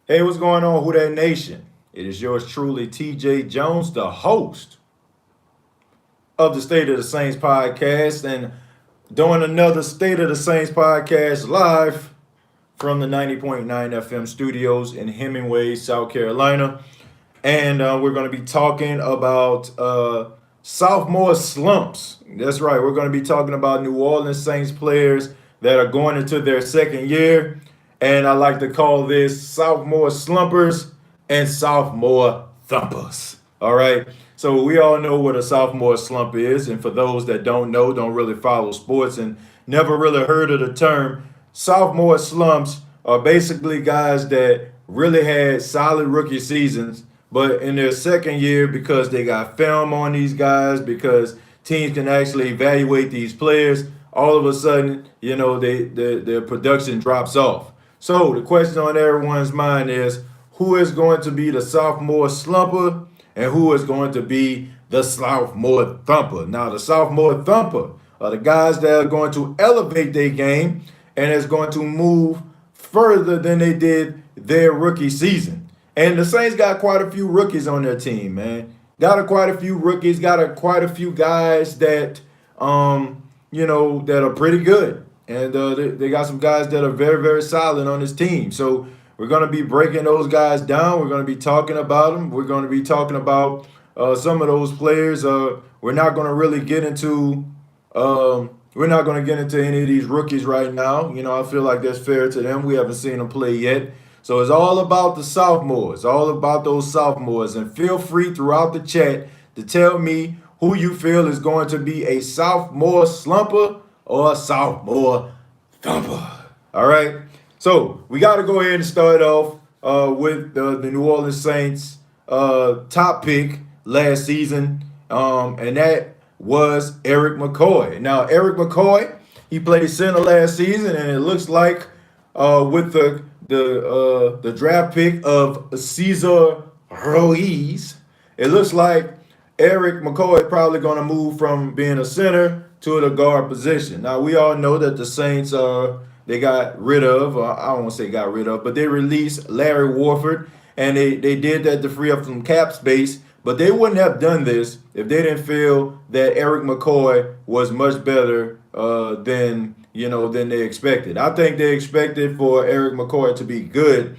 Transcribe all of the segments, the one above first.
Hey, what's going on, Who That Nation? It is yours truly, TJ Jones, the host of the State of the Saints podcast, and doing another State of the Saints podcast live from the 90.9 FM studios in Hemingway, South Carolina. And we're going to be talking about sophomore slumps. That's right, we're going to be talking about New Orleans Saints players that are going into their second year. And I like to call this sophomore slumpers and sophomore thumpers. All right. So we all know what a sophomore slump is. And for those that don't know, don't really follow sports and never really heard of the term, sophomore slumps are basically guys that really had solid rookie seasons, but in their second year, because they got film on these guys, because teams can actually evaluate these players, all of a sudden, their production drops off. So the question on everyone's mind is, who is going to be the sophomore slumper and who is going to be the sophomore thumper? Now, the sophomore thumper are the guys that are going to elevate their game and is going to move further than they did their rookie season. And the Saints got quite a few rookies on their team, man. Quite a few rookies, quite a few guys that that are pretty good. And they got some guys that are very, very solid on this team. So we're going to be breaking those guys down. We're going to be talking about them. We're going to be talking about some of those players. We're not going to really get into any of these rookies right now. I feel like that's fair to them. We haven't seen them play yet. So it's all about the sophomores, all about those sophomores. And feel free throughout the chat to tell me who you feel is going to be a sophomore slumper or a sophomore thumper. All right. So we got to go ahead and start off with the New Orleans Saints top pick last season, and that was Eric Mccoy. Now, Eric McCoy, he played center last season, and it looks like with the draft pick of Cesar Ruiz, it looks like Eric McCoy is probably going to move from being a center to the guard position. Now, we all know that the Saints they got rid of, I don't want to say got rid of, but they released Larry Warford, and they did that to free up some cap space. But they wouldn't have done this if they didn't feel that Eric McCoy was much better than they expected. I think they expected for Eric McCoy to be good,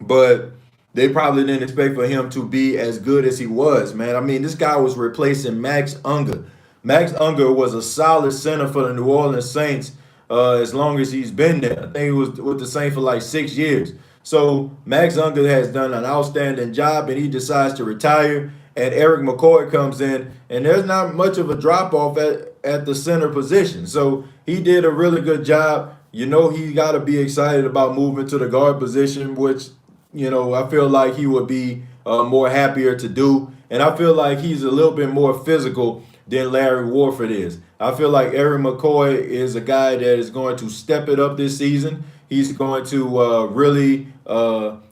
but they probably didn't expect for him to be as good as he was, man. I mean, this guy was replacing Max Unger. Max Unger was a solid center for the New Orleans Saints as long as he's been there. I think he was with the Saints for like 6 years. So Max Unger has done an outstanding job, and he decides to retire. And Eric McCoy comes in, and there's not much of a drop-off at the center position. So he did a really good job. He got to be excited about moving to the guard position, which I feel like he would be more happier to do. And I feel like he's a little bit more physical than Larry Warford is. I feel like Eric McCoy is a guy that is going to step it up this season. He's going to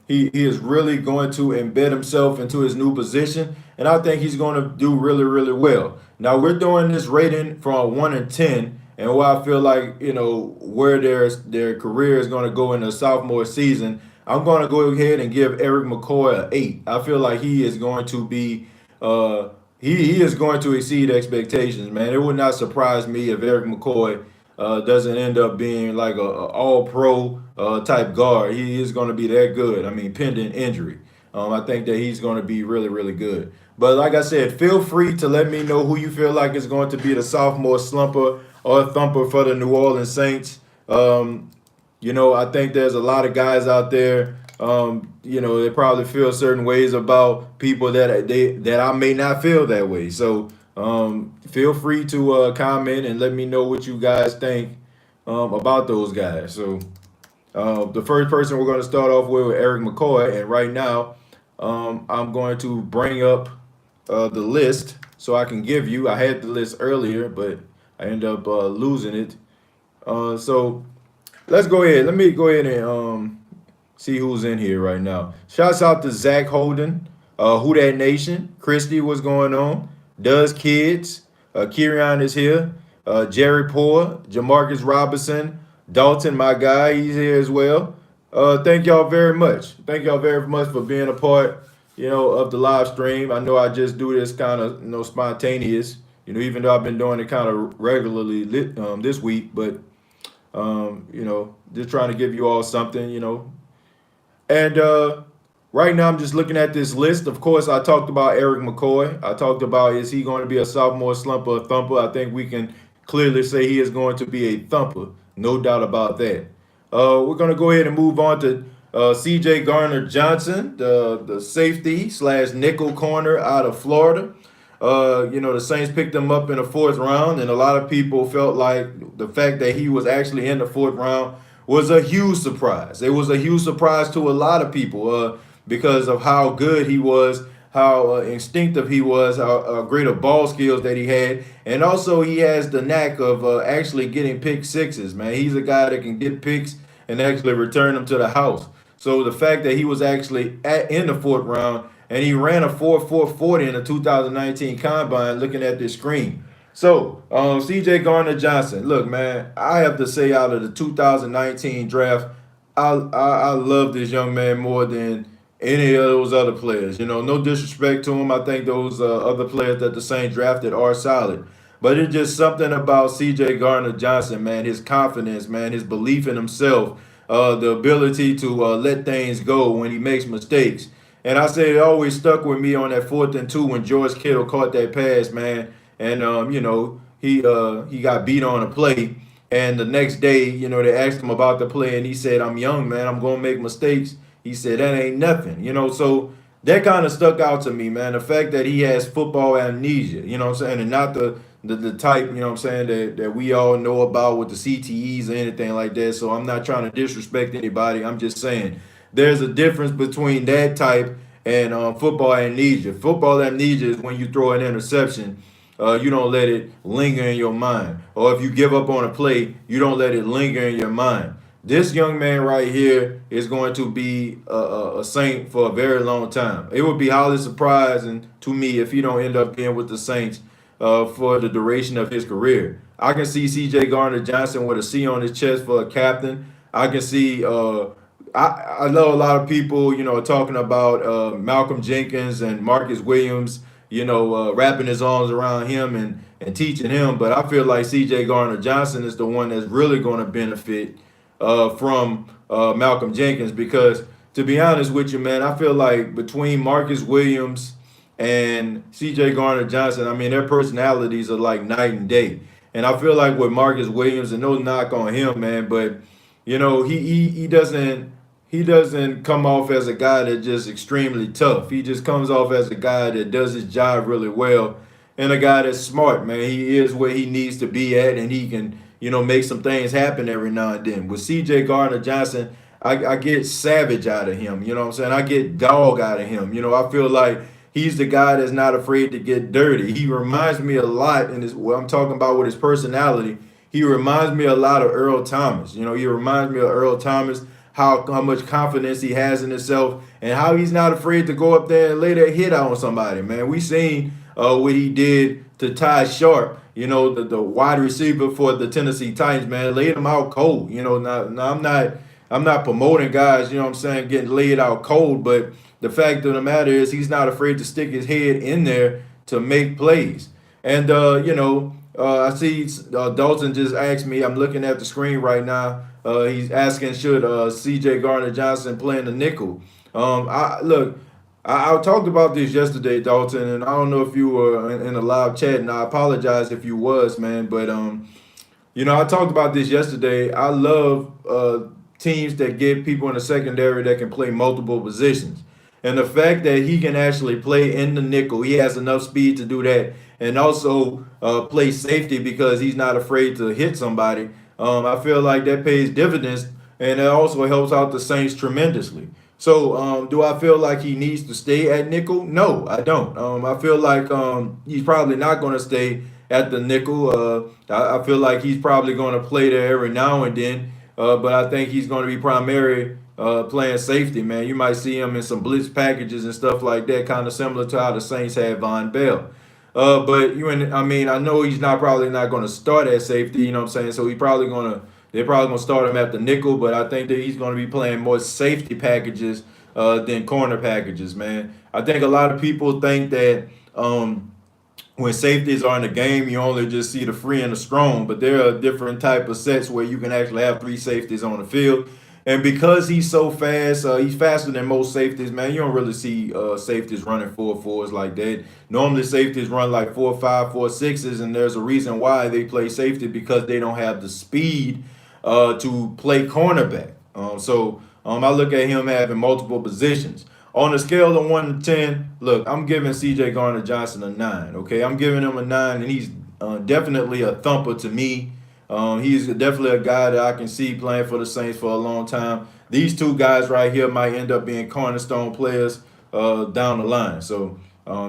he is really going to embed himself into his new position. And I think he's going to do really, really well. Now, we're doing this rating from 1 to 10. And what I feel like, where their career is going to go in the sophomore season, I'm going to go ahead and give Eric McCoy an 8. I feel like he is going to be he is going to exceed expectations, man. It would not surprise me if Eric McCoy doesn't end up being like a all-pro type guard. He is going to be that good. I mean, pending injury. I think that he's going to be really, really good. But like I said, feel free to let me know who you feel like is going to be the sophomore slumper or thumper for the New Orleans Saints. I think there's a lot of guys out there. They probably feel certain ways about people that I may not feel that way. So feel free to comment and let me know what you guys think about those guys. So the first person we're going to start off with Eric McCoy, and right now I'm going to bring up the list so I can give you. I had the list earlier, but I ended up losing it. So let's go ahead. Let me go ahead and see who's in here right now. Shouts out to Zach Holden, Who That Nation, Christy, what's going on? Does Kids, Kieran is here, Jerry Poor, Jamarcus Robinson, Dalton, my guy, he's here as well. Thank y'all very much. Thank y'all very much for being a part, of the live stream. I know I just do this kind of, spontaneous, even though I've been doing it kind of regularly this week, but, just trying to give you all something, And right now I'm just looking at this list. Of course, I talked about Eric McCoy. I talked about is he going to be a sophomore slumper or thumper? I think we can clearly say he is going to be a thumper. No doubt about that. We're going to go ahead and move on to CJ Garner Johnson, the safety slash nickel corner out of Florida. The Saints picked him up in the fourth round, and a lot of people felt like the fact that he was actually in the fourth round was a huge surprise. It was a huge surprise to a lot of people because of how good he was, how instinctive he was, how great of ball skills that he had. And also he has the knack of actually getting pick sixes, man. He's a guy that can get picks and actually return them to the house. So the fact that he was actually in the fourth round and he ran a 4.440 in the 2019 Combine looking at this screen. So, C.J. Garner Johnson, look, man, I have to say out of the 2019 draft, I love this young man more than any of those other players. No disrespect to him. I think those other players that the Saints drafted are solid. But it's just something about C.J. Garner Johnson, man, his confidence, man, his belief in himself, the ability to let things go when he makes mistakes. And I say it always stuck with me on that 4th and 2 when George Kittle caught that pass, man. And he got beat on a play, and the next day, they asked him about the play, and he said, "I'm young, man. I'm gonna make mistakes." He said, "That ain't nothing," So that kind of stuck out to me, man. The fact that he has football amnesia, what I'm saying, and not the type, what I'm saying, that we all know about with the CTEs or anything like that. So I'm not trying to disrespect anybody. I'm just saying there's a difference between that type and football amnesia. Football amnesia is when you throw an interception. You don't let it linger in your mind. Or if you give up on a play, you don't let it linger in your mind. This young man right here is going to be a Saint for a very long time. It would be highly surprising to me if he don't end up being with the Saints for the duration of his career. I can see C.J. Garner Johnson with a C on his chest for a captain. I can see I know a lot of people, talking about Malcolm Jenkins and Marcus Williams, wrapping his arms around him and teaching him. But I feel like C.J. Garner Johnson is the one that's really going to benefit from Malcolm Jenkins because, to be honest with you, man, I feel like between Marcus Williams and C.J. Garner Johnson, I mean, their personalities are like night and day. And I feel like with Marcus Williams, and no knock on him, man, but, he doesn't come off as a guy that's just extremely tough. He just comes off as a guy that does his job really well and a guy that's smart, man. He is where he needs to be at, and he can, make some things happen every now and then. With C.J. Garner Johnson, I get savage out of him. You know what I'm saying? I get dog out of him. I feel like he's the guy that's not afraid to get dirty. He reminds me a lot, in this, what I'm talking about with his personality, he reminds me a lot of Earl Thomas. He reminds me of Earl Thomas, how much confidence he has in himself and how he's not afraid to go up there and lay that hit out on somebody, man. We seen what he did to Ty Sharp, the wide receiver for the Tennessee Titans, man, laid him out cold. Now I'm not promoting guys, what I'm saying, getting laid out cold, but the fact of the matter is he's not afraid to stick his head in there to make plays. And I see Dalton just asked me, I'm looking at the screen right now. He's asking should C.J. Garner Johnson play in the nickel. I talked about this yesterday, Dalton, and I don't know if you were in a live chat, and I apologize if you was, man. But I talked about this yesterday. I love teams that get people in the secondary that can play multiple positions. And the fact that he can actually play in the nickel, he has enough speed to do that, and also play safety because he's not afraid to hit somebody. I feel like that pays dividends, and it also helps out the Saints tremendously. So, do I feel like he needs to stay at nickel? No, I don't. I feel like he's probably not going to stay at the nickel. I feel like he's probably going to play there every now and then, but I think he's going to be primary playing safety, man. You might see him in some blitz packages and stuff like that, kind of similar to how the Saints had Von Bell. But I know he's probably not going to start at safety, you know what I'm saying? So he's probably going to They're probably going to start him at the nickel, but I think that he's going to be playing more safety packages than corner packages, man. I think a lot of people think that when safeties are in the game, you only just see the free and the strong, but there are different type of sets where you can actually have three safeties on the field. And because he's so fast, he's faster than most safeties, man. You don't really see safeties running 4.4s like that. Normally, safeties run like 4.5, 4.6s, and there's a reason why they play safety because they don't have the speed to play cornerback. I look at him having multiple positions. On a scale of 1 to 10, look, I'm giving C.J. Garner Johnson a 9. Okay, I'm giving him a 9, and he's definitely a thumper to me. He's definitely a guy that I can see playing for the Saints for a long time. These two guys right here might end up being cornerstone players down the line. So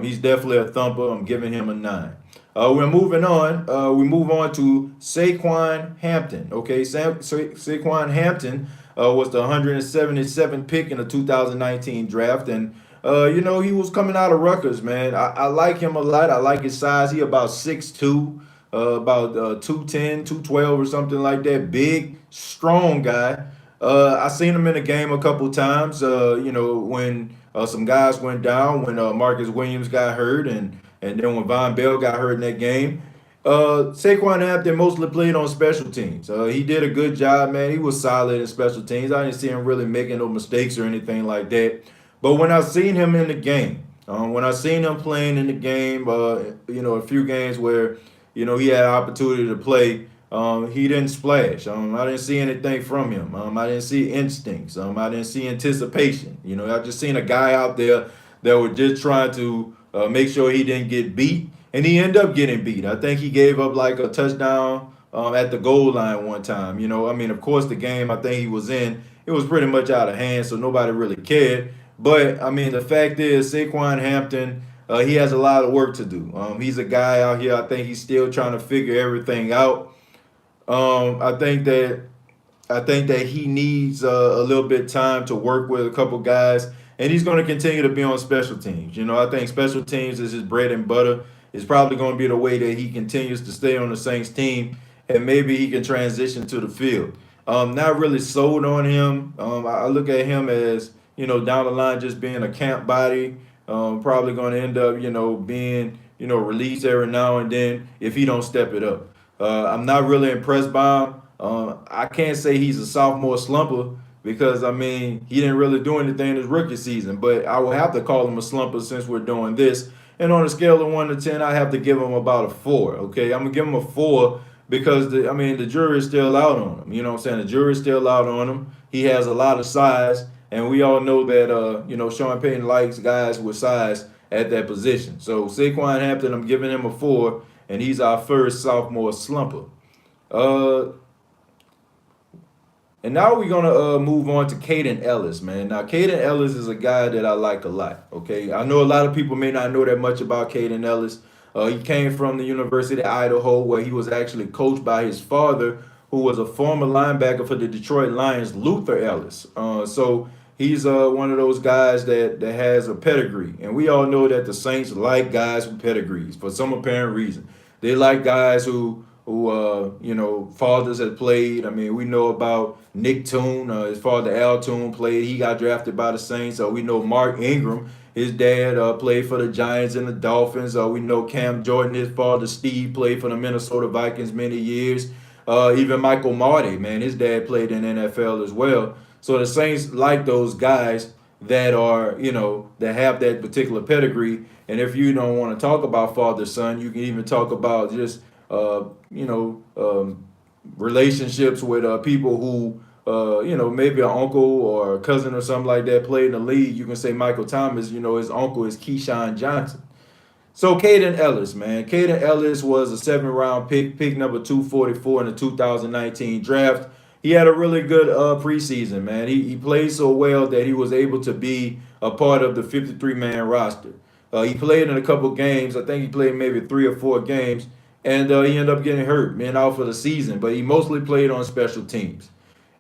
he's definitely a thumper. I'm giving him a 9. We're moving on. We move on to Sequin Hampton. Okay, Sequin Hampton was the 177th pick in the 2019 draft, and he was coming out of Rutgers, man. I like him a lot. I like his size. He about 6'2", about 210, 212 or something like that. Big, strong guy. I seen him in the game a couple times. When some guys went down, when Marcus Williams got hurt, and then when Von Bell got hurt in that game. Sequin Hampton mostly played on special teams. He did a good job, man. He was solid in special teams. I didn't see him really making no mistakes or anything like that. But when I seen him in the game, when I seen him playing in the game, a few games where, he had an opportunity to play, he didn't splash. I didn't see anything from him. I didn't see instincts. I didn't see anticipation. I just seen a guy out there that was just trying to make sure he didn't get beat. And he ended up getting beat. I think he gave up like a touchdown at the goal line one time. Of course, the game I think he was in, it was pretty much out of hand, so nobody really cared. But, the fact is, Sequin Hampton, he has a lot of work to do. He's a guy out here, I think he's still trying to figure everything out. I think that he needs a little bit of time to work with a couple guys, and he's going to continue to be on special teams. I think special teams is his bread and butter. It's probably going to be the way that he continues to stay on the Saints team, and maybe he can transition to the field. Not really sold on him. I look at him as, down the line just being a camp body, probably going to end up, being, released every now and then if he don't step it up. I'm not really impressed by him. I can't say he's a sophomore slumper because, he didn't really do anything in his rookie season, but I will have to call him a slumper since we're doing this. And on a scale of 1 to 10, I have to give him about a 4. Okay, I'm gonna give him a 4 because the jury is still out on him. You know what I'm saying? The jury is still out on him. He has a lot of size, and we all know that Sean Payton likes guys with size at that position. So Sequin Hampton, I'm giving him a 4, and he's our first sophomore slumper. And now we're going to move on to Kaden Ellis, man. Now, Kaden Ellis is a guy that I like a lot, okay? I know a lot of people may not know that much about Kaden Ellis. He came from the University of Idaho, where he was actually coached by his father, who was a former linebacker for the Detroit Lions, Luther Ellis. So he's one of those guys that has a pedigree. And we all know that the Saints like guys with pedigrees for some apparent reason. They like guys who fathers had played. We know about Nick Toon. His father, Al Toon, played. He got drafted by the Saints. We know Mark Ingram, his dad, played for the Giants and the Dolphins. We know Cam Jordan, his father, Steve, played for the Minnesota Vikings many years. Even Michael Marty, man, his dad played in NFL as well. So the Saints like those guys that are, that have that particular pedigree. And if you don't want to talk about father-son, you can even talk about just relationships with people who, maybe an uncle or a cousin or something like that played in the league. You can say Michael Thomas, his uncle is Keyshawn Johnson. So Kaden Ellis, man. Kaden Ellis was a 7th-round pick number 244 in the 2019 draft. He had a really good preseason, man. He played so well that he was able to be a part of the 53-man roster. He played in a couple games. I think he played maybe 3 or 4 games. And he ended up getting hurt, man, out for the season. But he mostly played on special teams.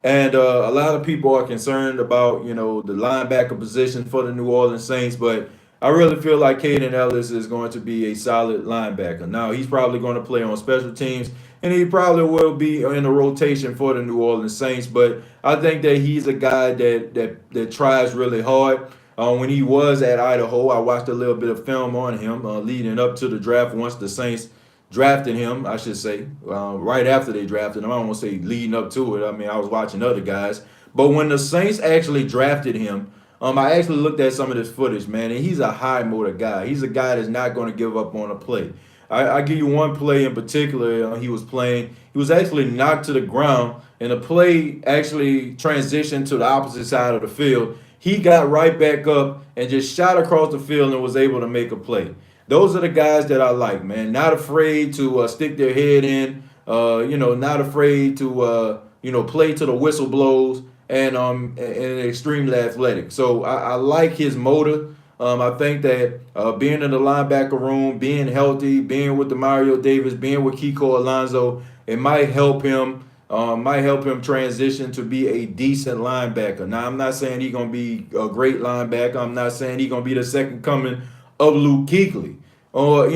And a lot of people are concerned about, the linebacker position for the New Orleans Saints. But I really feel like Kaden Ellis is going to be a solid linebacker. Now, he's probably going to play on special teams, and he probably will be in a rotation for the New Orleans Saints. But I think that he's a guy that tries really hard. When he was at Idaho, I watched a little bit of film on him leading up to the draft once the Saints drafted him, I should say, right after they drafted him. I don't want to say leading up to it. I mean, I was watching other guys. But when the Saints actually drafted him, I actually looked at some of this footage, man, and he's a high motor guy. He's a guy that's not going to give up on a play. I give you one play in particular. He was playing. He was actually knocked to the ground, and the play actually transitioned to the opposite side of the field. He got right back up and just shot across the field and was able to make a play. Those are the guys that I like, man. Not afraid to stick their head in. Not afraid to play till the whistle blows, and extremely athletic. So I like his motor. I think that being in the linebacker room, being healthy, being with the Mario Davis, being with Kiko Alonso, it might help him. Might help him transition to be a decent linebacker. Now, I'm not saying he's going to be a great linebacker. I'm not saying he's going to be the second coming of Luke Kuechly, or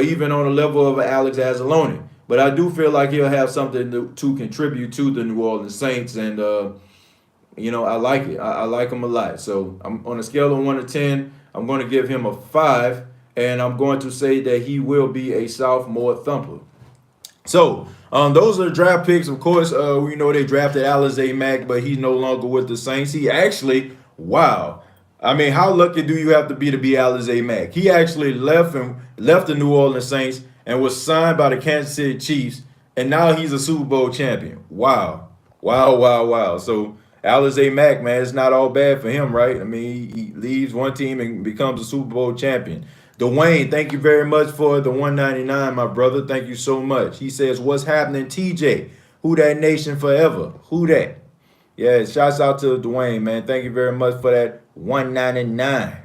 even on the level of Alex Anzalone. But I do feel like he'll have something to contribute to the New Orleans Saints, and I like it. I like him a lot. So I'm on a scale of 1 to 10. I'm going to give him a 5, and I'm going to say that he will be a sophomore thumper. So those are the draft picks. Of course, we know they drafted Alizé Mack, but he's no longer with the Saints. He actually, wow. I mean, how lucky do you have to be Alizé Mack? He actually left the New Orleans Saints and was signed by the Kansas City Chiefs, and now he's a Super Bowl champion. Wow. Wow, wow, wow. So Alizé Mack, man, it's not all bad for him, right? I mean, he leaves one team and becomes a Super Bowl champion. Dwayne, thank you very much for the 199, my brother. Thank you so much. He says, what's happening, TJ? Who that nation forever? Who that? Yeah, shouts out to Dwayne, man. Thank you very much for that 199.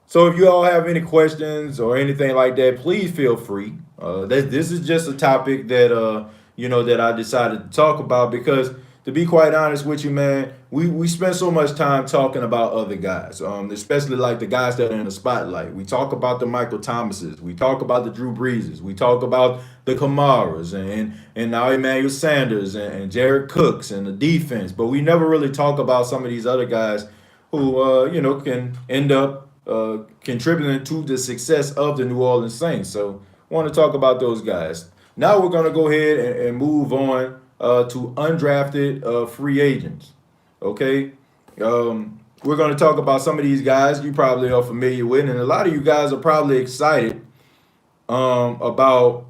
So if you all have any questions or anything like that, please feel free. This is just a topic that that I decided to talk about because, to be quite honest with you, man, we spend so much time talking about other guys, especially like the guys that are in the spotlight. We talk about the Michael Thomases. We talk about the Drew Breeses. We talk about the Kamaras and now Emmanuel Sanders and Jared Cooks and the defense. But we never really talk about some of these other guys who, can end up contributing to the success of the New Orleans Saints. So I want to talk about those guys. Now we're going to go ahead and move on to undrafted free agents. Okay, we're going to talk about some of these guys you probably are familiar with, and a lot of you guys are probably excited about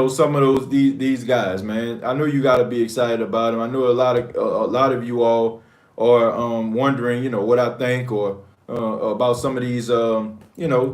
some of these guys, man. I know you got to be excited about them. I know a lot of you all are wondering, what I think or about some of these 2009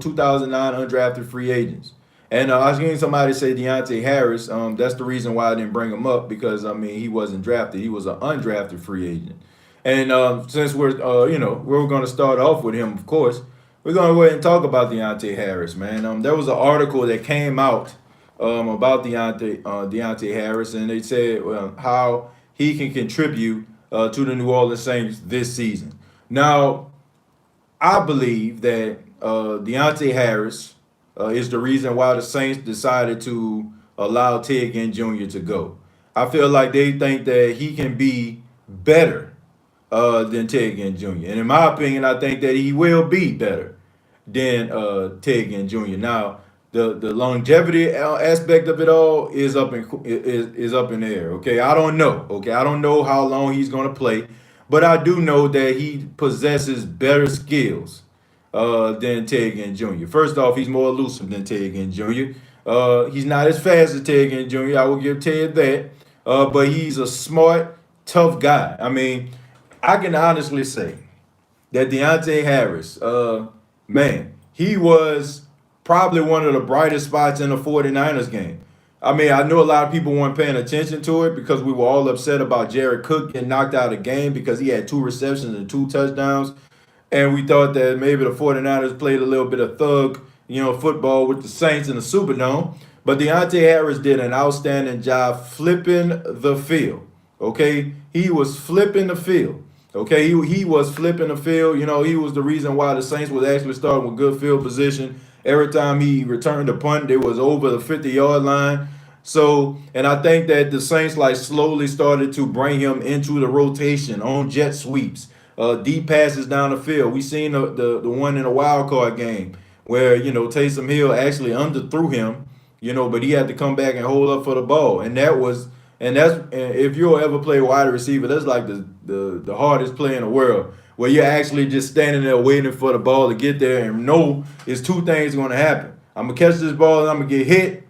undrafted free agents. And I was getting somebody say Deontay Harris. That's the reason why I didn't bring him up, because he wasn't drafted. He was an undrafted free agent. And since we're going to start off with him, of course, we're going to go ahead and talk about Deontay Harris, man. There was an article that came out about Deontay Harris, and they said how he can contribute to the New Orleans Saints this season. Now, I believe that Deontay Harris is the reason why the Saints decided to allow Ted Ginn Jr. to go. I feel like they think that he can be better than Ted Ginn Jr. And in my opinion, I think that he will be better than Ted Ginn Jr. Now, the longevity aspect of it all is up in the air. Okay, I don't know. Okay, I don't know how long he's going to play, but I do know that he possesses better skills than Ted Ginn Jr. First off, he's more elusive than Ted Ginn Jr. He's not as fast as Ted Ginn Jr. I will give Ted that. But he's a smart, tough guy. I mean, I can honestly say that Deontay Harris, he was probably one of the brightest spots in the 49ers game. I mean, I know a lot of people weren't paying attention to it because we were all upset about Jared Cook getting knocked out of the game because he had 2 receptions and 2 touchdowns. And we thought that maybe the 49ers played a little bit of thug, football with the Saints in the Superdome. But Deontay Harris did an outstanding job flipping the field. Okay? He was flipping the field. Okay, he was flipping the field. He was the reason why the Saints was actually starting with good field position. Every time he returned a punt, it was over the 50-yard line. So, and I think that the Saints like slowly started to bring him into the rotation on jet sweeps, deep passes down the field. We seen the one in a wild card game where Taysom Hill actually underthrew him, but he had to come back and hold up for the ball, and if you'll ever play wide receiver, that's like the hardest play in the world, where you're actually just standing there waiting for the ball to get there and know it's two things going to happen. I'm going to catch this ball and I'm going to get hit,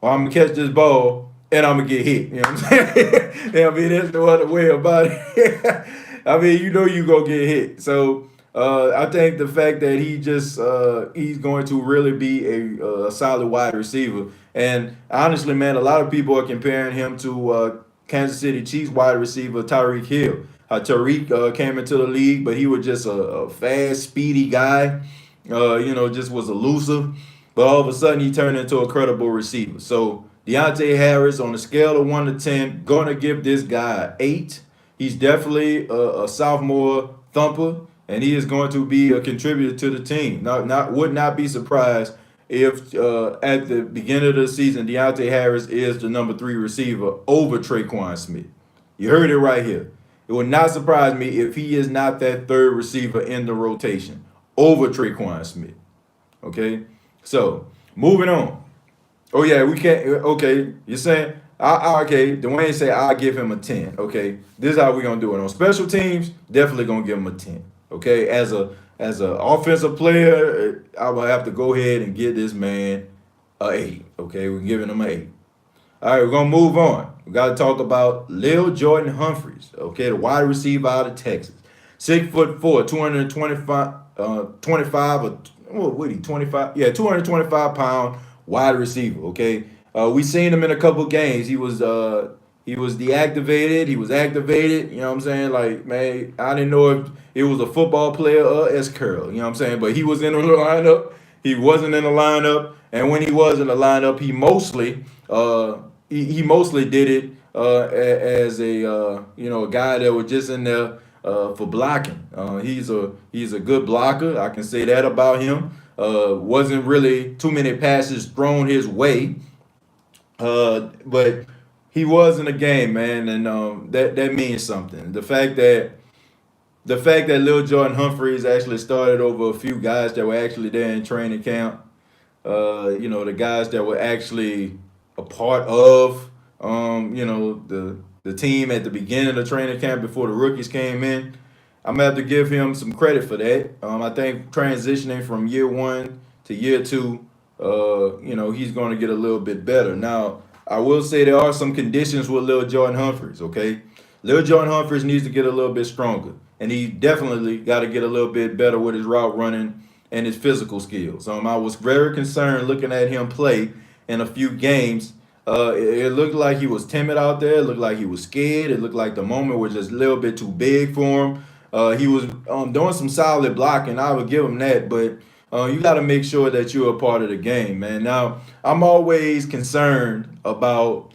or I'm going to catch this ball and I'm going to get hit. You know what I'm saying? I mean, there's no other way about it. I mean, you're going to get hit. So I think the fact that he's going to really be a solid wide receiver. And honestly, man, a lot of people are comparing him to Kansas City Chiefs wide receiver Tyreek Hill. Tyreek came into the league, but he was just a fast, speedy guy. Just was elusive. But all of a sudden, he turned into a credible receiver. So Deontay Harris, on a scale of 1 to 10, going to give this guy 8. He's definitely a sophomore thumper, and he is going to be a contributor to the team. Would not be surprised if at the beginning of the season, Deontay Harris is the number 3 receiver over Traquan Smith. You heard it right here. It would not surprise me if he is not that 3rd receiver in the rotation over Traquan Smith. Okay? So, moving on. Oh, yeah, we can't. Okay, you're saying, okay, Dwayne say I'll give him a 10. Okay, this is how we're going to do it. On special teams, definitely going to give him a 10. Okay, as a offensive player, I will have to go ahead and give this man an 8. Okay, we're giving him an 8. All right, we're going to move on. We got to talk about Lil Jordan Humphreys. Okay, the wide receiver out of Texas. 6'4", 225-pound wide receiver. Okay, we seen him in a couple games. He was deactivated. He was activated. You know what I'm saying? Like, man, I didn't know if it was a football player or S-curl. You know what I'm saying? But he was in the lineup. He wasn't in the lineup. And when he was in the lineup, he mostly did it as a guy that was just in there for blocking. He's a good blocker. I can say that about him. Wasn't really too many passes thrown his way. But he was in the game, man, and that means something. The fact that Lil Jordan Humphreys actually started over a few guys that were actually there in training camp. The guys that were actually a part of the team at the beginning of training camp before the rookies came in. I'm gonna have to give him some credit for that. I think transitioning from year 1 to year 2, he's going to get a little bit better. Now, I will say there are some conditions with Lil Jordan Humphreys, okay? Lil Jordan Humphreys needs to get a little bit stronger, and he definitely got to get a little bit better with his route running and his physical skills. I was very concerned looking at him play in a few games. It looked like he was timid out there. It looked like he was scared. It looked like the moment was just a little bit too big for him. He was doing some solid blocking. I would give him that, but you got to make sure that you're a part of the game, man. Now, I'm always concerned about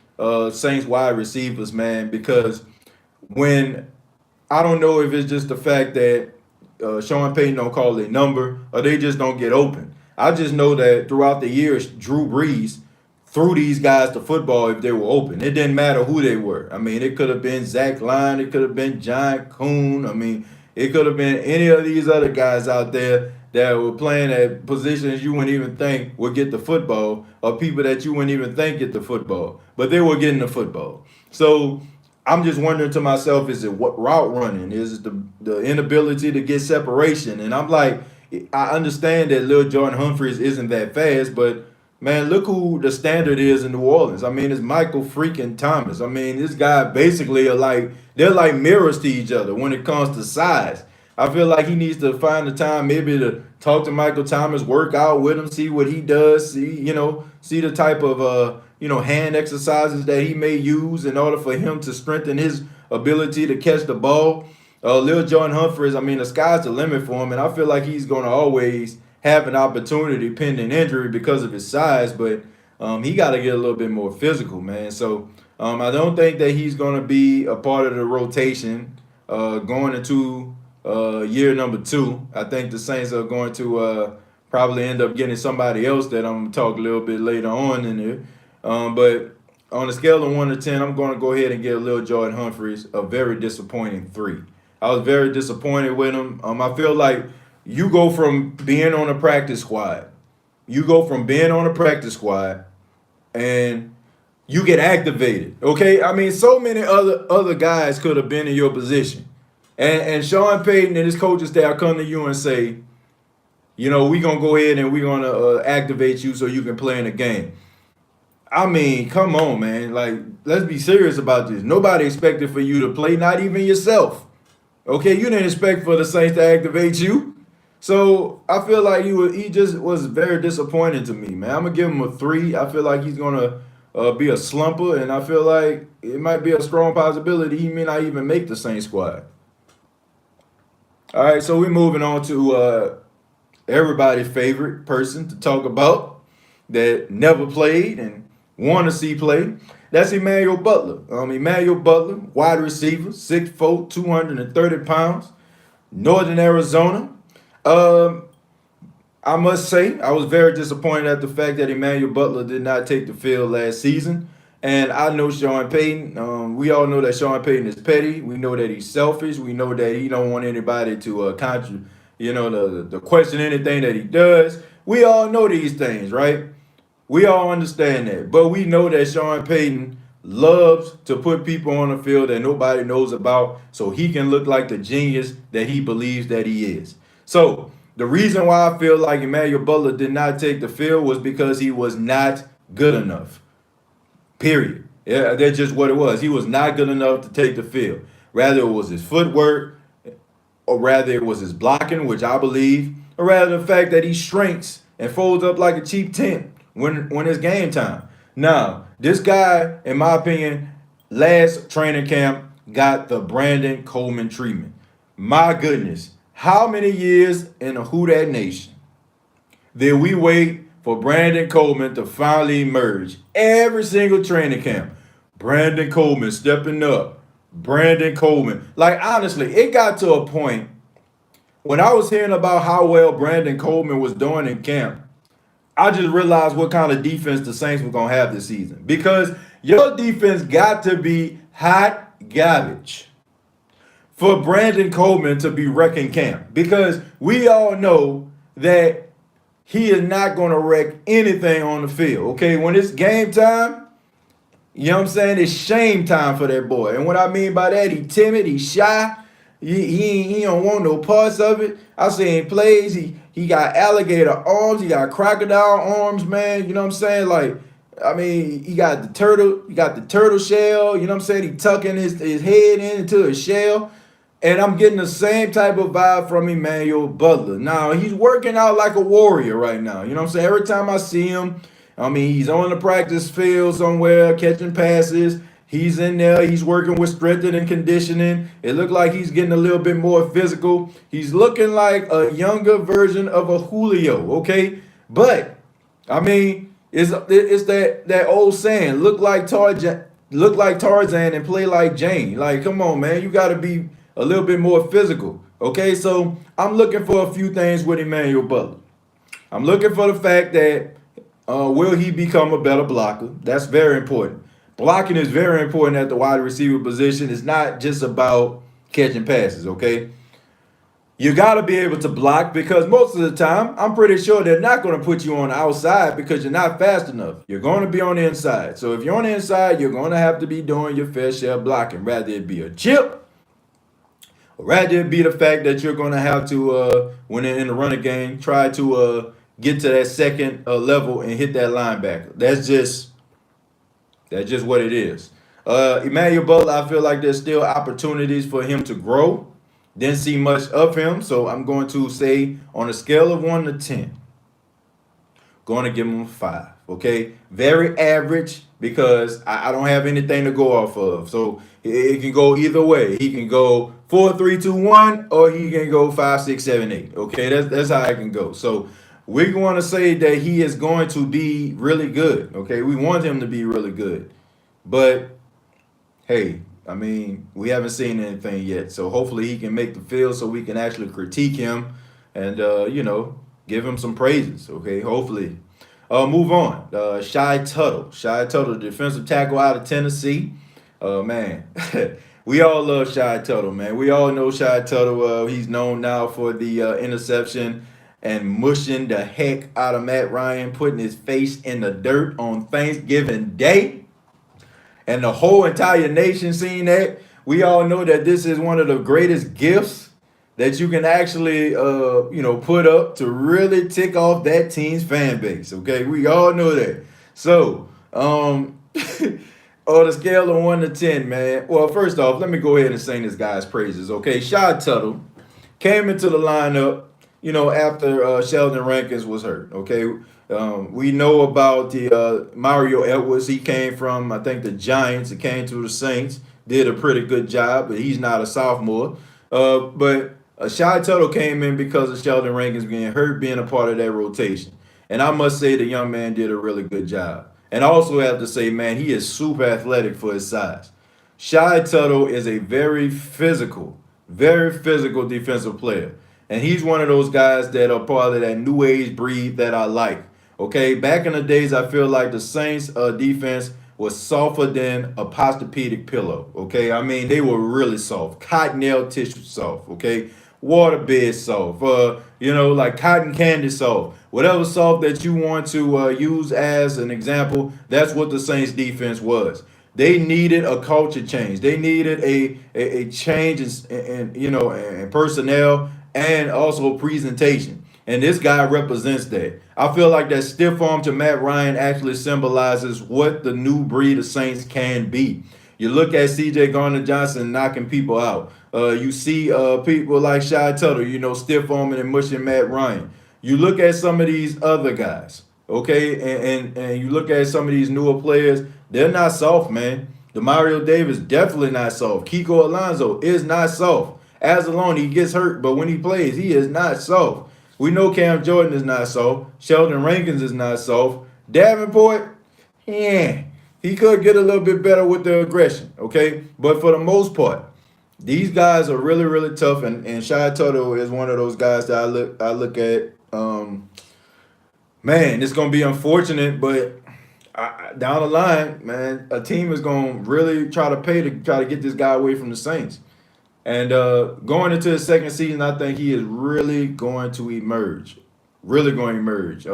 Saints wide receivers, man, because when I don't know if it's just the fact that Sean Payton don't call their number or they just don't get open. I just know that throughout the years, Drew Brees threw these guys the football if they were open. It didn't matter who they were. I mean, it could have been Zach Line. It could have been John Kuhn. I mean, it could have been any of these other guys out there that were playing at positions you wouldn't even think would get the football, or people that you wouldn't even think get the football. But they were getting the football. So I'm just wondering to myself, is it what route running? Is it the inability to get separation? And I'm like, I understand that Lil Jordan Humphreys isn't that fast, but man, look who the standard is in New Orleans. I mean, it's Michael freaking Thomas. I mean, this guy basically they're like mirrors to each other when it comes to size. I feel like he needs to find the time maybe to talk to Michael Thomas, work out with him, see what he does, see the type of hand exercises that he may use in order for him to strengthen his ability to catch the ball. Lil Jordan Humphreys, I mean, the sky's the limit for him, and I feel like he's going to always have an opportunity pending injury because of his size, but he got to get a little bit more physical, man. So I don't think that he's going to be a part of the rotation going into year number 2. I think the Saints are going to probably end up getting somebody else that I'm going to talk a little bit later on in there. But on a scale of 1 to 10, I'm going to go ahead and give Lil Jordan Humphreys a very disappointing 3. I was very disappointed with him. I feel like you go from being on a practice squad. And you get activated. Okay? I mean, so many other guys could have been in your position. And Sean Payton and his coaching staff come to you and say, we're going to go ahead and we're going to activate you so you can play in the game. I mean, come on, man. Like, let's be serious about this. Nobody expected for you to play, not even yourself. Okay, you didn't expect for the Saints to activate you. So I feel like he just was very disappointing to me, man. I'm going to give him a 3. I feel like he's going to be a slumper, and I feel like it might be a strong possibility he may not even make the Saints squad. All right, so we're moving on to everybody's favorite person to talk about that never played and want to see play. That's Emmanuel Butler. Emmanuel Butler, wide receiver, 6'4", 230 pounds, Northern Arizona. I must say, I was very disappointed at the fact that Emmanuel Butler did not take the field last season. And I know Sean Payton. We all know that Sean Payton is petty. We know that he's selfish. We know that he don't want anybody to to question anything that he does. We all know these things, right? We all understand that. But we know that Sean Payton loves to put people on the field that nobody knows about so he can look like the genius that he believes that he is. So the reason why I feel like Emmanuel Butler did not take the field was because he was not good enough. Period. Yeah, that's just what it was. He was not good enough to take the field. Rather, it was his footwork, or rather it was his blocking, which I believe, or rather the fact that he shrinks and folds up like a cheap tent when it's game time. Now, this guy, in my opinion, last training camp got the Brandon Coleman treatment. My goodness, how many years in the Who Dat Nation did we wait for Brandon Coleman to finally emerge? Every single training camp, Brandon Coleman stepping up. Brandon Coleman. Like, honestly, it got to a point when I was hearing about how well Brandon Coleman was doing in camp, I just realized what kind of defense the Saints were going to have this season. Because your defense got to be hot garbage for Brandon Coleman to be wrecking camp. Because we all know that he is not going to wreck anything on the field. Okay, when it's game time, you know what I'm saying? It's shame time for that boy. And what I mean by that, he timid, he shy. He don't want no parts of it. I seen plays. He got alligator arms. He got crocodile arms, man. You know what I'm saying? Like, I mean, he got the turtle shell. You know what I'm saying? He tucking his head into his shell. And I'm getting the same type of vibe from Emmanuel Butler. Now, he's working out like a warrior right now. You know what I'm saying? Every time I see him, I mean, he's on the practice field somewhere, catching passes. He's in there. He's working with strength and conditioning. It looked like he's getting a little bit more physical. He's looking like a younger version of a Julio, okay? But, I mean, it's that old saying, look like Tarzan and play like Jane. Like, come on, man. You got to be a little bit more physical, okay? So I'm looking for a few things with Emmanuel Butler. I'm looking for the fact that will he become a better blocker? That's very important. Blocking is very important at the wide receiver position. It's not just about catching passes, okay? You got to be able to block because most of the time, I'm pretty sure they're not going to put you on the outside because you're not fast enough. You're going to be on the inside. So if you're on the inside, you're going to have to be doing your fair share of blocking, rather it be a chip, or rather it be the fact that you're going to have to, when they're in the running game, try to get to that second level and hit that linebacker. That's just what it is. Emmanuel Butler, I feel like there's still opportunities for him to grow. Didn't see much of him, so I'm going to say on a scale of 1 to 10, going to give him a 5, okay? Very average because I don't have anything to go off of. So it can go either way. He can go 4, 3, 2, 1, or he can go 5, 6, 7, 8, okay? That's how I can go. So we're going to say that he is going to be really good, okay? We want him to be really good. But, hey, I mean, we haven't seen anything yet. So hopefully he can make the field so we can actually critique him and, give him some praises. Okay, hopefully. Move on. Shy Tuttle. Shy Tuttle, the defensive tackle out of Tennessee. Man, we all love Shy Tuttle, man. We all know Shy Tuttle. He's known now for the interception and mushing the heck out of Matt Ryan, putting his face in the dirt on Thanksgiving Day. And the whole entire nation seen that. We all know that this is one of the greatest gifts that you can actually, put up to really tick off that team's fan base. Okay, we all know that. So, on a scale of 1 to 10, man. Well, first off, let me go ahead and sing this guy's praises. Okay, Shy Tuttle came into the lineup, after Sheldon Rankins was hurt. Okay, we know about the Mario Edwards. He came from, I think, the Giants. He came to the Saints. Did a pretty good job, but he's not a sophomore. But Shy Tuttle came in because of Sheldon Rankins being hurt, being a part of that rotation. And I must say the young man did a really good job. And I also have to say, man, he is super athletic for his size. Shy Tuttle is a very physical defensive player. And he's one of those guys that are part of that new age breed that I like. Okay, back in the days, I feel like the Saints defense was softer than a Posturepedic pillow. Okay, I mean, they were really soft. Cottonelle tissue soft. Okay, waterbed soft. Like cotton candy soft. Whatever soft that you want to use as an example, that's what the Saints defense was. They needed a culture change. They needed a change in personnel and also presentation. And this guy represents that. I feel like that stiff arm to Matt Ryan actually symbolizes what the new breed of Saints can be. You look at CJ Garner Johnson knocking people out. You see people like Shy Tuttle, stiff arming and mushing Matt Ryan. You look at some of these other guys, okay, and you look at some of these newer players, they're not soft, man. Demario Davis definitely not soft. Kiko Alonso is not soft. As alone, he gets hurt, but when he plays, he is not soft. We know Cam Jordan is not soft. Sheldon Rankins is not soft. Davenport, he could get a little bit better with the aggression, okay? But for the most part, these guys are really, really tough, and Shy Tuttle is one of those guys that I look at. Man, it's gonna be unfortunate, but down the line, man, a team is gonna really try to get this guy away from the Saints. And going into his second season, I think he is really going to emerge. Really going to emerge.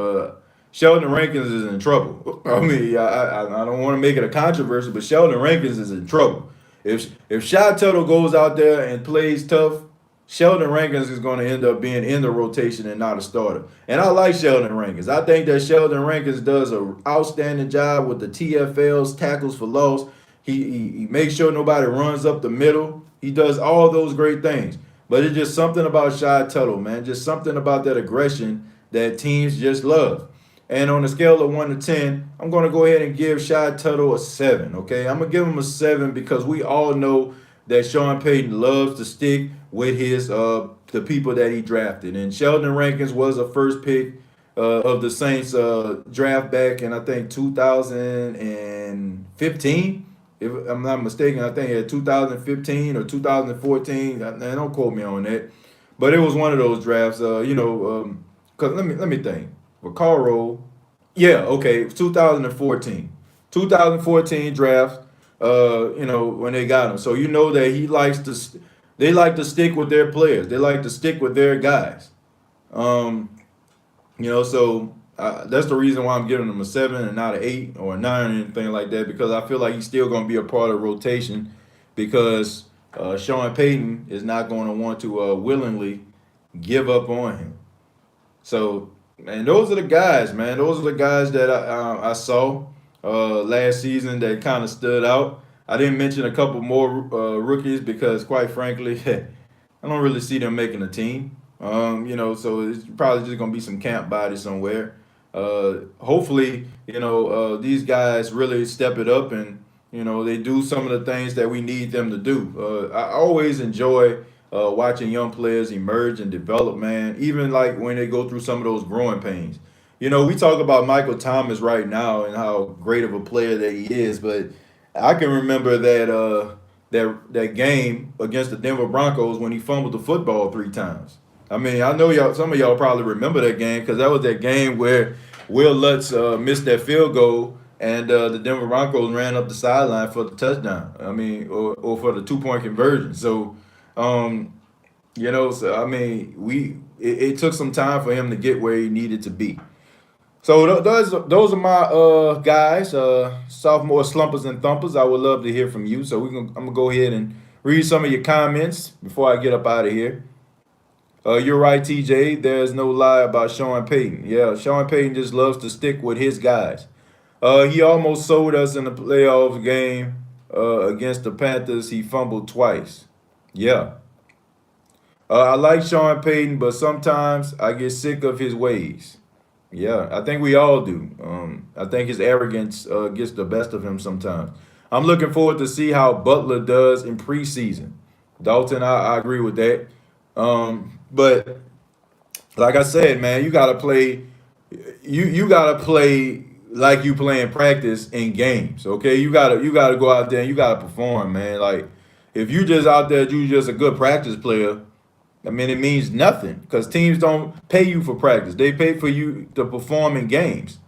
Sheldon Rankins is in trouble. I mean, I don't want to make it a controversy, but Sheldon Rankins is in trouble. If Shy Tuttle goes out there and plays tough, Sheldon Rankins is going to end up being in the rotation and not a starter. And I like Sheldon Rankins. I think that Sheldon Rankins does an outstanding job with the TFLs, tackles for loss. He makes sure nobody runs up the middle. He does all those great things. But it's just something about Shy Tuttle, man. Just something about that aggression that teams just love. And on a scale of 1 to 10, I'm going to go ahead and give Shy Tuttle a 7, okay? I'm going to give him a 7 because we all know that Sean Payton loves to stick with his the people that he drafted. And Sheldon Rankins was a first pick of the Saints draft back in, I think, 2015. If I'm not mistaken, I think it 2015 or 2014. Don't quote me on that. But it was one of those drafts, because let me think. Vaccaro, yeah, okay, 2014. 2014 draft, when they got him. So you know that they like to stick with their players. They like to stick with their guys. So that's the reason why I'm giving him a 7 and not an 8 or a 9 or anything like that, because I feel like he's still going to be a part of the rotation because Sean Payton is not going to want to willingly give up on him. So, and those are the guys, man. Those are the guys that I saw last season that kind of stood out. I didn't mention a couple more rookies because, quite frankly, I don't really see them making a team. So it's probably just going to be some camp bodies somewhere. Hopefully, these guys really step it up and, they do some of the things that we need them to do. I always enjoy watching young players emerge and develop, man, even like when they go through some of those growing pains. We talk about Michael Thomas right now and how great of a player that he is, but I can remember that that game against the Denver Broncos when he fumbled the football 3 times. I mean, I know y'all. Some of y'all probably remember that game because that was that game where Will Lutz missed that field goal and the Denver Broncos ran up the sideline for the touchdown. I mean, or for the 2-point conversion. So, um, so I mean, it took some time for him to get where he needed to be. So those are my guys, sophomore slumpers and thumpers. I would love to hear from you. So I'm gonna go ahead and read some of your comments before I get up out of here. You're right, TJ. There's no lie about Sean Payton. Yeah, Sean Payton just loves to stick with his guys. He almost sold us in the playoff game against the Panthers. He fumbled twice. Yeah. I like Sean Payton, but sometimes I get sick of his ways. Yeah, I think we all do. I think his arrogance gets the best of him sometimes. I'm looking forward to see how Butler does in preseason. Dalton, I agree with that. But like I said, man, you gotta play. You gotta play like you play in practice in games. Okay, you gotta go out there and you gotta perform, man. Like if you just out there, you just a good practice player. I mean, it means nothing because teams don't pay you for practice. They pay for you to perform in games.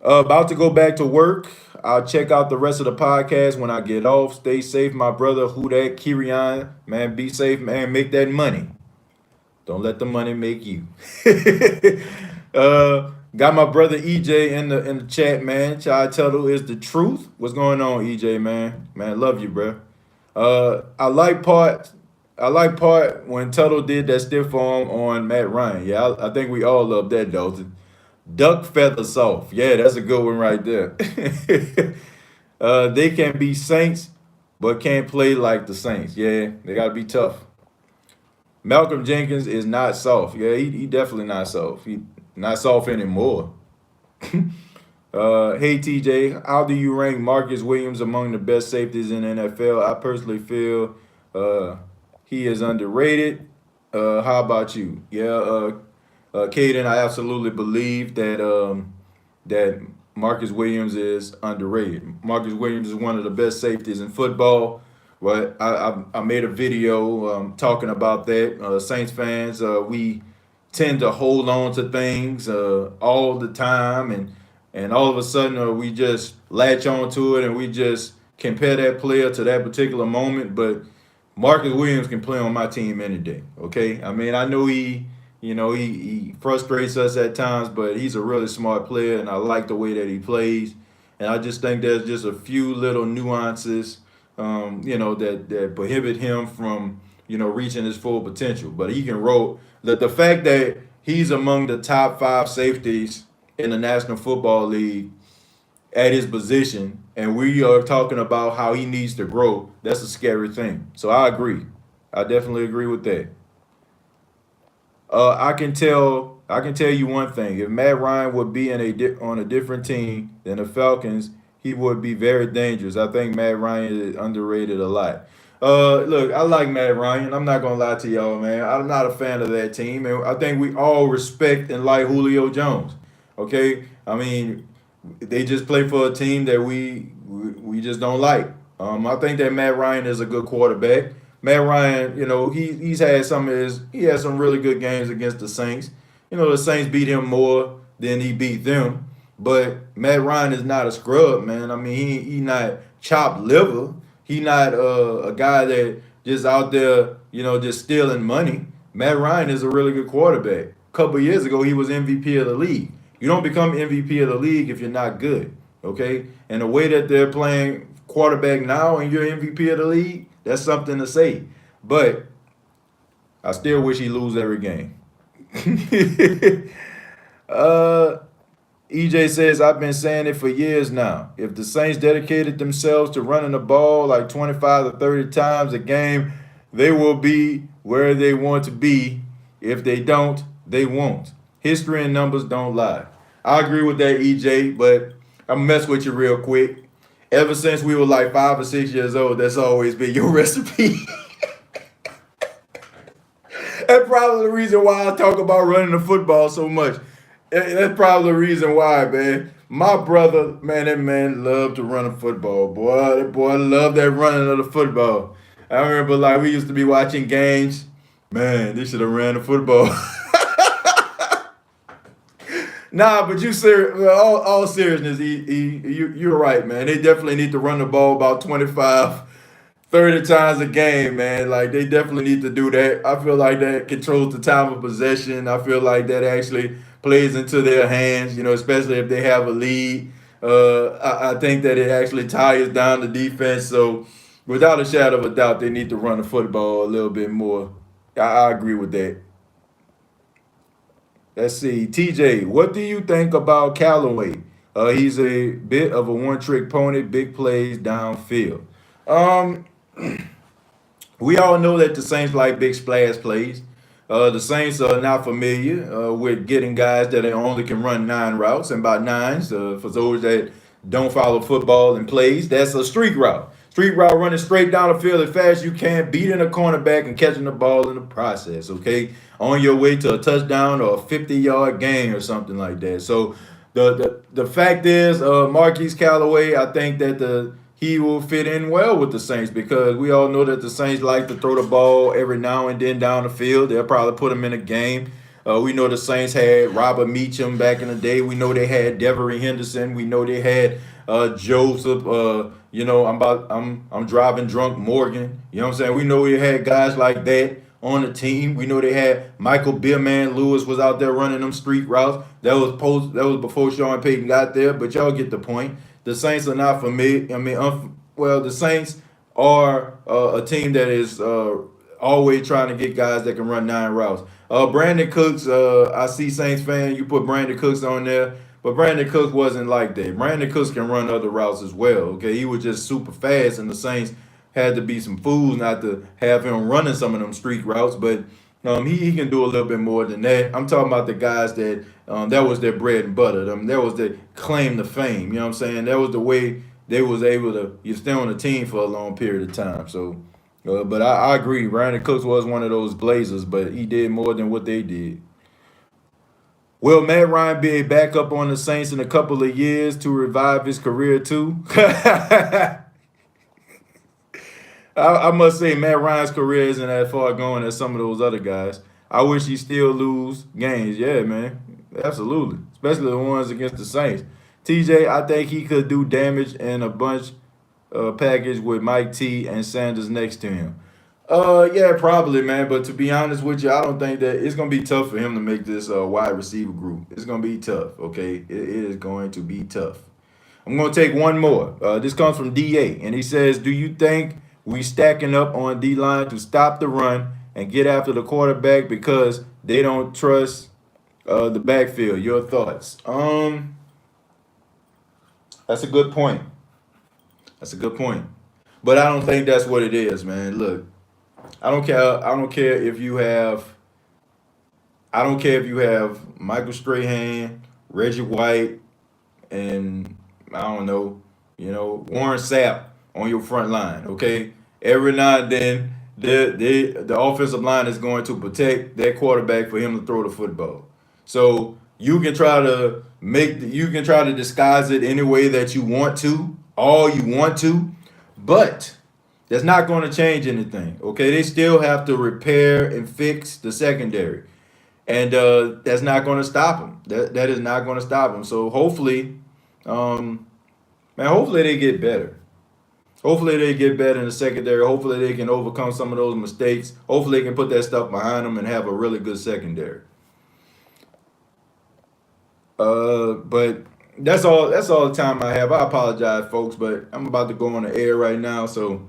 About to go back to work. I'll check out the rest of the podcast when I get off. Stay safe, my brother. Who that? Kirian. Man, be safe, man. Make that money. Don't let the money make you. Got my brother EJ in the chat, man. Child Tuttle is the truth. What's going on, EJ, man? Man, love you, bro. I like part when Tuttle did that stiff arm on Matt Ryan. Yeah, I think we all love that, Dalton. Duck feather soft. Yeah, that's a good one right there. They can be Saints, but can't play like the Saints. Yeah, they got to be tough. Malcolm Jenkins is not soft. Yeah, he definitely not soft. He not soft anymore. Hey TJ, how do you rank Marcus Williams among the best safeties in the NFL? I personally feel he is underrated. How about you? Yeah, Kaden, I absolutely believe that Marcus Williams is underrated. Marcus Williams is one of the best safeties in football. But I made a video talking about that. Saints fans, we tend to hold on to things all the time, and all of a sudden we just latch on to it and we just compare that player to that particular moment. But Marcus Williams can play on my team any day. Okay, I mean I know he frustrates us at times, but he's a really smart player, and I like the way that he plays. And I just think there's just a few little nuances that prohibit him from, reaching his full potential. But he can roll. The fact that he's among the top 5 safeties in the National Football League at his position, and we are talking about how he needs to grow, that's a scary thing. So I agree. I definitely agree with that. I can tell you one thing. If Matt Ryan would be on a different team than the Falcons, he would be very dangerous. I think Matt Ryan is underrated a lot. Look, I like Matt Ryan. I'm not gonna lie to y'all, man. I'm not a fan of that team, and I think we all respect and like Julio Jones. Okay, I mean, they just play for a team that we just don't like. I think that Matt Ryan is a good quarterback. Matt Ryan, he had some really good games against the Saints. The Saints beat him more than he beat them. But Matt Ryan is not a scrub, man. I mean, he not chopped liver. He not a guy that just out there, just stealing money. Matt Ryan is a really good quarterback. A couple of years ago, he was MVP of the league. You don't become MVP of the league if you're not good, okay? And the way that they're playing quarterback now and you're MVP of the league, that's something to say. But I still wish he lose every game. EJ says, I've been saying it for years now. If the Saints dedicated themselves to running the ball like 25 to 30 times a game, they will be where they want to be. If they don't, they won't. History and numbers don't lie. I agree with that, EJ, but I'm going to mess with you real quick. Ever since we were like 5 or 6 years old, that's always been your recipe. That's probably the reason why I talk about running the football so much. That's probably the reason why, man. My brother, man, that man loved to run a football. Boy, that boy loved that running of the football. I remember like we used to be watching games. Man, they should have ran the football. Nah, but you all seriousness, you're right, man. They definitely need to run the ball about 25, 30 times a game, man. Like they definitely need to do that. I feel like that controls the time of possession. I feel like that actually plays into their hands, especially if they have a lead. I think that it actually tires down the defense. So without a shadow of a doubt, they need to run the football a little bit more. I agree with that. Let's see. TJ, what do you think about Callaway? He's a bit of a one-trick pony, big plays downfield. Um, we all know that the Saints like big splash plays. The Saints are not familiar with getting guys that only can run 9 routes, and by nines, for those that don't follow football and plays, that's a streak route. Street route running straight down the field as fast as you can, beating a cornerback and catching the ball in the process, okay? On your way to a touchdown or a 50-yard gain or something like that. So the fact is, Marquise Callaway, I think that he will fit in well with the Saints because we all know that the Saints like to throw the ball every now and then down the field. They'll probably put him in a game. We know the Saints had Robert Meacham back in the day. We know they had Devery Henderson. We know they had Joseph. I'm driving drunk Morgan. You know what I'm saying? We know we had guys like that on the team. We know they had Michael Beerman Lewis was out there running them street routes. That was before Sean Payton got there. But y'all get the point. The Saints are not familiar. The Saints are a team that is always trying to get guys that can run 9 routes. Brandon Cooks, I see Saints fan, you put Brandon Cooks on there, but Brandon Cooks wasn't like that. Brandon Cooks can run other routes as well, okay? He was just super fast, and the Saints had to be some fools not to have him running some of them street routes, but he can do a little bit more than that. I'm talking about the guys that was their bread and butter. That was their claim to fame, you know what I'm saying? That was the way they was able to stay on the team for a long period of time, so... but I agree. Brandon Cooks was one of those Blazers, but he did more than what they did. Will Matt Ryan be a backup on the Saints in a couple of years to revive his career too? I must say Matt Ryan's career isn't that far going as some of those other guys. I wish he still lose games. Yeah, man. Absolutely. Especially the ones against the Saints. TJ, I think he could do damage in a bunch package with Mike T and Sanders next to him. Yeah, probably, man. But to be honest with you, I don't think that it's gonna be tough for him to make this wide receiver group. It's gonna be tough. Okay, it is going to be tough. I'm gonna take one more. This comes from DA, and he says, "Do you think we stacking up on D line to stop the run and get after the quarterback because they don't trust the backfield? Your thoughts?" That's a good point. That's a good point. But I don't think that's what it is, man. Look, I don't care. I don't care if you have. I don't care if you have Michael Strahan, Reggie White, and I don't know, Warren Sapp on your front line. Okay, every now and then the offensive line is going to protect that quarterback for him to throw the football. So you can try to disguise it any way that you want to, all you want to, but that's not going to change anything. Okay, they still have to repair and fix the secondary, and that's not going to stop them. That is not going to stop them. So hopefully, hopefully they get better. Hopefully they get better in the secondary. Hopefully they can overcome some of those mistakes. Hopefully they can put that stuff behind them and have a really good secondary. But that's all the time I have. I apologize, folks, but I'm about to go on the air right now. So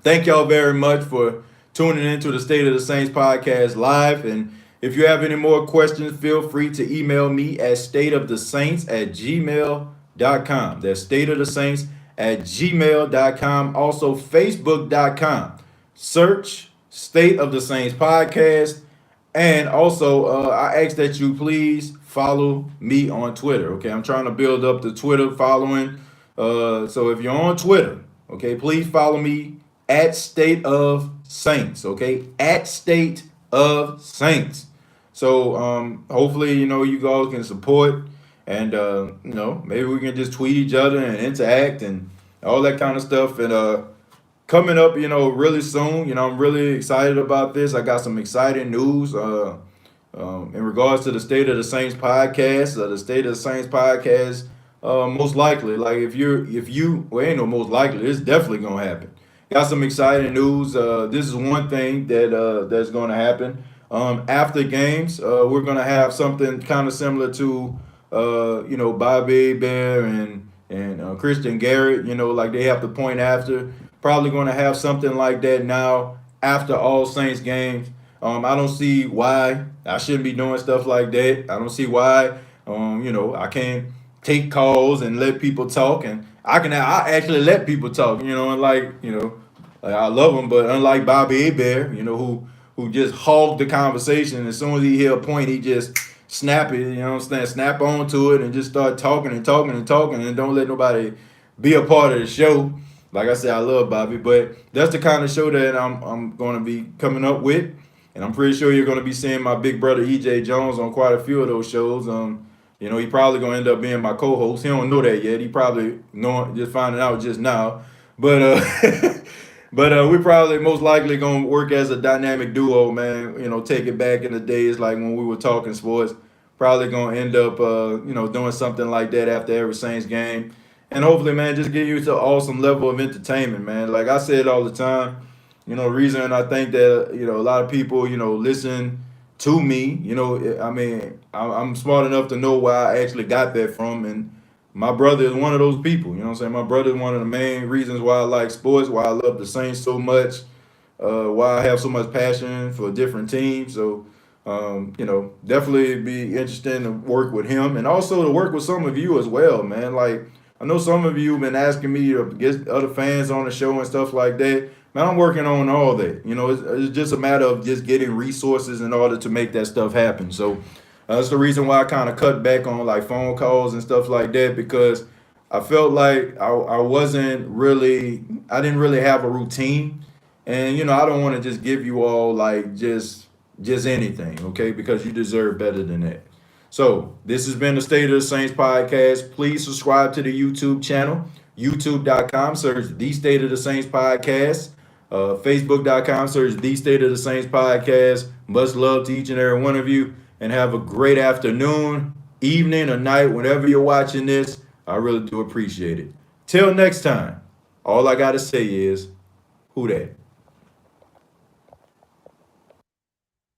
thank y'all very much for tuning into the State of the Saints podcast live. And if you have any more questions, feel free to email me at stateofthesaints@gmail.com. That's stateofthesaints@gmail.com. Also, facebook.com. Search State of the Saints podcast. And also, I ask that you please follow me on Twitter. Okay, I'm trying to build up the Twitter following. So if you're on Twitter, okay, please follow me at State of Saints. Okay, at State of Saints. So hopefully, you guys can support and maybe we can just tweet each other and interact and all that kind of stuff. And coming up, really soon, I'm really excited about this. I got some exciting news in regards to the State of the Saints podcast. The State of the Saints podcast, most likely, like if you, well, ain't no most likely, it's definitely gonna happen. Got some exciting news. This is one thing that's gonna happen. After games, we're gonna have something kind of similar to, Bobby Bear and Christian Garrett. Like they have the point after. Probably going to have something like that now after all Saints games. I don't see why I shouldn't be doing stuff like that. I don't see why, I can't take calls and let people talk, and I actually let people talk, and like I love him, but unlike Bobby Bear, who just hogged the conversation. As soon as he hit a point, he just snap it, snap onto it and just start talking and talking and talking and don't let nobody be a part of the show. Like I said, I love Bobby, but that's the kind of show that I'm going to be coming up with, and I'm pretty sure you're going to be seeing my big brother EJ Jones on quite a few of those shows. He probably going to end up being my co-host. He don't know that yet. He probably just finding out just now, but but we probably most likely going to work as a dynamic duo, man. Take it back in the days like when we were talking sports. Probably going to end up doing something like that after every Saints game. And hopefully, man, just get you to an awesome level of entertainment, man. Like I said all the time, reason I think that, a lot of people, listen to me, I'm smart enough to know where I actually got that from. And my brother is one of those people, My brother is one of the main reasons why I like sports, why I love the Saints so much, why I have so much passion for different teams. So, definitely be interesting to work with him and also to work with some of you as well, man. Like, I know some of you have been asking me to get other fans on the show and stuff like that. Man, I'm working on all that. It's just a matter of just getting resources in order to make that stuff happen. So that's the reason why I kind of cut back on like phone calls and stuff like that, because I felt like I didn't really have a routine. And, I don't want to just give you all like just anything, okay? Because you deserve better than that. So this has been the State of the Saints podcast. Please subscribe to the YouTube channel, youtube.com, search The State of the Saints podcast, facebook.com, search The State of the Saints podcast. Much love to each and every one of you, and have a great afternoon, evening, or night, whenever you're watching this. I really do appreciate it. Till next time, all I got to say is, who dat?